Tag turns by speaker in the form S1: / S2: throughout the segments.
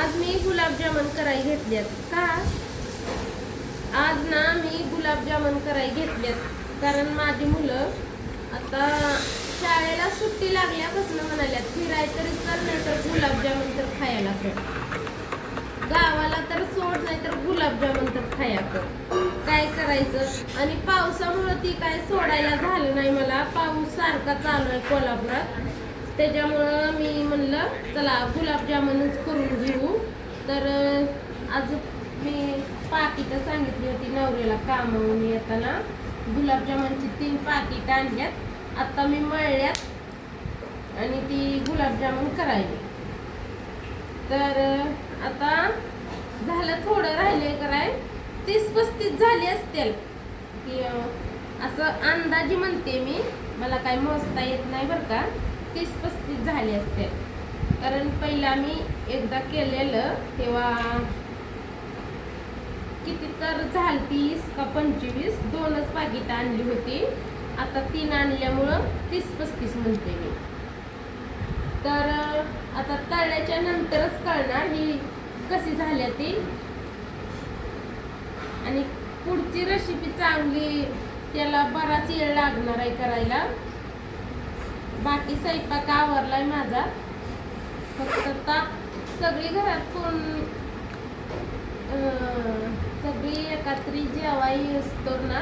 S1: आज मी गुलाबजामुन करायला घेतल्यात का? आज ना मी गुलाबजामुन करायला घेतल्यात कारण माझी मुलं आता शाळेला सुट्टी लागल्यापासून म्हणाल्यात फिरायला तरी चल, नाही तर गुलाबजामुन तर खायला कर. गावाला तर सोड, नाही तर गुलाबजामुन तर खाया कर. काय करायचं? आणि पावसामुळे ती काय सोडायला झालं नाही. मला पाऊस सारखा चालू आहे कोल्हापुरात, त्याच्यामुळं मी म्हणलं चला गुलाबजामुनच करून घेऊ. तर आज मी पाकिटं सांगितली होती नवऱ्याला कामावून येताना. गुलाबजामुनची 3 पाकिटं आणल्यात, आता मी मळल्यात आणि ती गुलाबजामुन करायली. तर आता झालं, थोडं राहिले कराय, 30-35 झाले असतील की असं अंदाजी म्हणते मी, मला काय मोजता येत नाही बरं का. 30-35 झाले असते, कारण पहिला मी एकदा केलेलं तेव्हा किती तर झाल 30 का 25, 2च पाकिटं आणली होती. आता 3 आणल्यामुळं 30-35 म्हणते मी. तर आता तळल्याच्या नंतरच कळणार ही कशी झाल्या ती. आणि पुढची रेसिपी चांगली, त्याला बराच वेळ लागणार आहे करायला. बाकी स्वयंपाक आवरलाय माझा, फक्त आता सगळी घरात कोण सगळी एकत्री जेवाई असतो ना,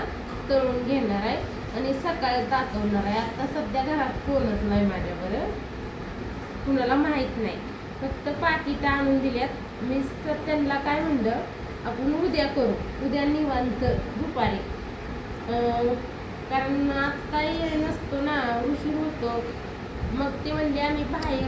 S1: तळून घेणार आहे आणि सकाळी दाखवणार आहे. आता सध्या घरात कोणच नाही माझ्याबरोबर, कुणाला माहित नाही. फक्त पाकिटं आणून दिल्यात. मी त्यांना काय म्हणलं, आपण उद्या करू, उद्या निवांत दुपारी, कारण आता नसतो ना, उशीर होतो. मग ते म्हणले आम्ही बाहेर